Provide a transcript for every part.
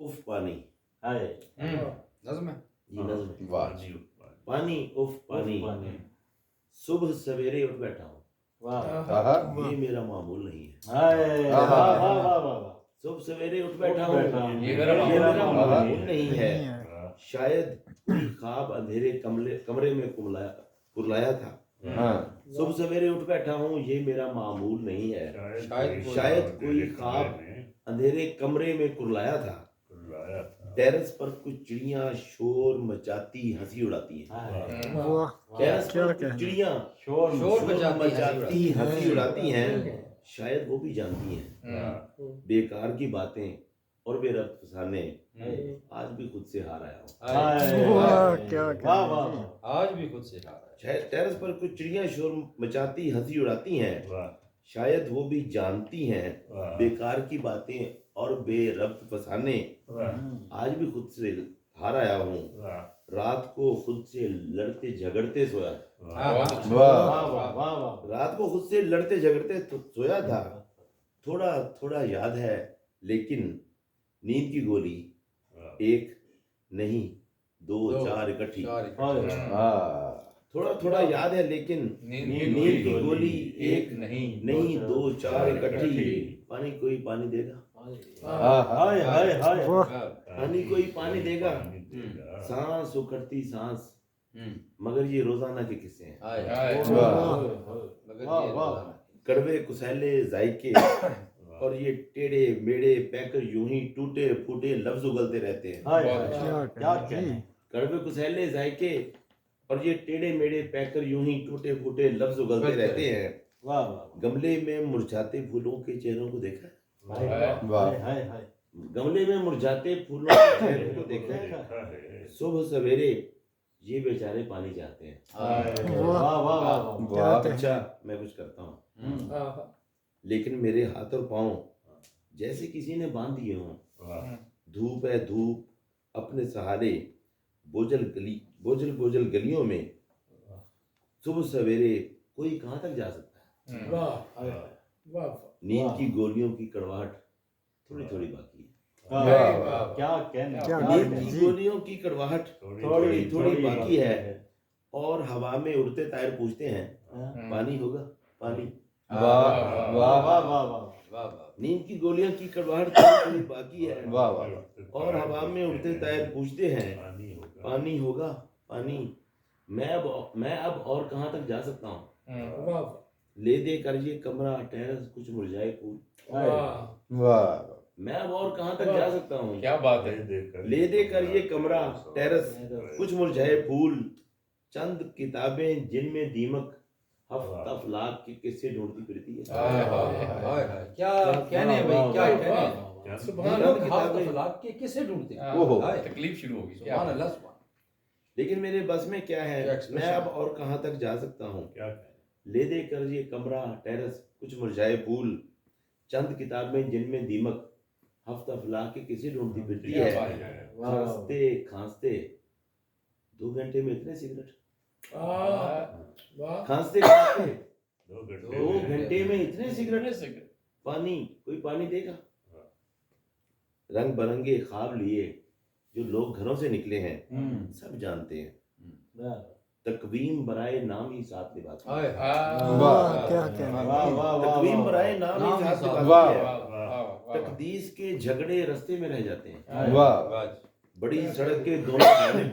उफ पानी। हाय नज़्म है। जी नज़्म। वाह पानी उफ पानी, सुबह सवेरे उठ बैठा हूँ, वाह ये मेरा मामूल नहीं है। हाय वाह वाह वाह वाह सुबह सवेरे उठ बैठा हूँ, ये ये मेरा मेरा मामूल मामूल नहीं है। शायद कोई ख्वाब अंधेरे कमरे में कुरलाया था। सुबह सवेरे उठ बैठा हूँ, ये मेरा मामूल नहीं है। शायद कोई ख्वाब अंधेरे कमरे में कुरलाया था। टेरेस पर कुछ चिड़ियां शोर मचाती हंसी उड़ाती हैं। टेरेस पर कुछ चिड़ियां शोर शोर मचाती हंसी उड़ाती हैं। शायद वो भी जानती हैं बेकार की बातें और बेरब्त फसाने। आज भी खुद से हार आया हूँ। वाह वाह आज भी खुद से हारा है। शायद टेरेस पर कुछ चिड़ियां शोर मचाती हंसी उड़ाती हैं। शायद वो भी जानती हैं बेकार की बातें और बेरब्त फसाने। आज भी खुद से हार आया हूँ। रात को खुद से लड़ते झगड़ते सोया। रात को खुद से लड़ते झगड़ते सोया था। थोड़ा थोड़ा याद है लेकिन नींद की गोली एक नहीं दो चार इकट्ठी। थोड़ा थोड़ा याद है लेकिन नींद की गोली एक नहीं दो चार इकट्ठी। पानी कोई पानी देगा, हाय हाय हाय पानी कोई पानी देगा। सांस उखड़ती सांस, मगर ये रोजाना के किस्से हैं। कड़वे कुसैले जायके और ये टेढ़े मेढ़े पैकर यूं ही टूटे फूटे लफ्ज उगलते रहते हैं। क्या कहने। कड़वे कुसैले जायके और ये टेढ़े मेढ़े पैकर यूं ही टूटे फूटे लफ्ज उगलते रहते हैं। वाह गमले में मुरझाते फूलों के चेहरों को देखा है? वाह गमले में मुरझाते फूलों के चेहरों को देखा है? सुबह सवेरे ये बेचारे पानी चाहते हैं। वाह वाह वाह अच्छा मैं कुछ करता हूँ लेकिन मेरे हाथ और पांव जैसे किसी ने बांध दिए हों। धूप है धूप अपने सहारे बोझल गलियों में। सुबह सवेरे कोई कहाँ तक जा सकता है? नींद की गोलियों की कड़वाहट थोड़ी थोड़ी बाकी है। क्या कहने। नींद की गोलियों की कड़वाहट थोड़ी थोड़ी बाकी है। और हवा में उड़ते तायर पूछते हैं पानी होगा पानी। वाह वाह वाह नींद की गोलियों की कड़वाहट थोड़ी थोड़ी बाकी है। और हवा में उड़ते तायर पूछते हैं पानी होगा पानी। मैं अब और कहाँ तक जा सकता हूँ? ले दे कर ये कमरा टेरेस कुछ मुरझाए फूल। मैं अब और कहाँ तक जा सकता हूँ? क्या बात है। ले दे कर ये कमरा टेरेस कुछ मुरझाए फूल। चंद किताबें जिनमें दीमक हफ्ता फलाक के किस्से ढूंढती फिरती है। क्या कहने भाई, क्या कहने। चंद किताबें के किसे ढूंढते तकलीफ शुरू होगी। सुभान अल्लाह सुभान। लेकिन मेरे बस में क्या है? मैं अब और कहाँ तक जा सकता हूँ? ले दे कर ये कमरा टेरेस कुछ मुरझाए फूल। चंद किताबें जिनमें दीमक हफ्ता फलाक के किसे ढूंढती फिरती है। खांसते खांसते 2 घंटे में इतने सिगरेट। खांसते खांसते 2 घंटे में इतने सिगरेट। पानी कोई पानी देगा? रंग बरंगे ख्वाब लिए जो लोग घरों से निकले हैं सब जानते हैं। तकवीम बराए नाम ही साथ निभाती है। तकवीम बराए नाम ही साथ निभाती है। तकदीस के झगड़े रास्ते में रह जाते हैं। बड़ी सड़क के दोनों जानिब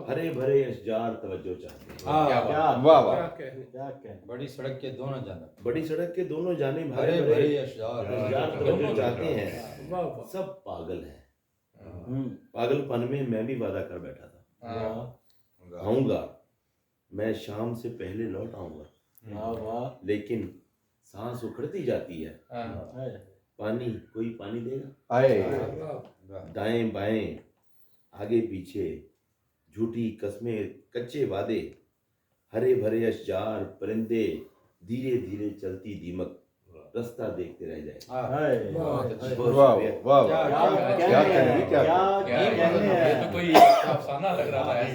हरे भरे अशजार तवज्जो चाहते हैं। क्या कहने। बड़ी सड़क के दोनों जानब बड़ी सड़क के दोनों जानिब हरे भरे अशजार तवज्जो चाहते हैं। सब पागल हैं। पागलपन में मैं भी वादा कर बैठा था आऊंगा मैं शाम से पहले लौट आऊंगा। लेकिन सांस उखड़ती जाती है। पानी कोई पानी देगा? दाएं बाएं आगे पीछे झूठी कस्में कच्चे वादे हरे भरे अशजार परिंदे धीरे धीरे चलती दीमक रास्ता देखते रह जाए। क्या कहने। ये तो कोई अफसाना लग रहा है।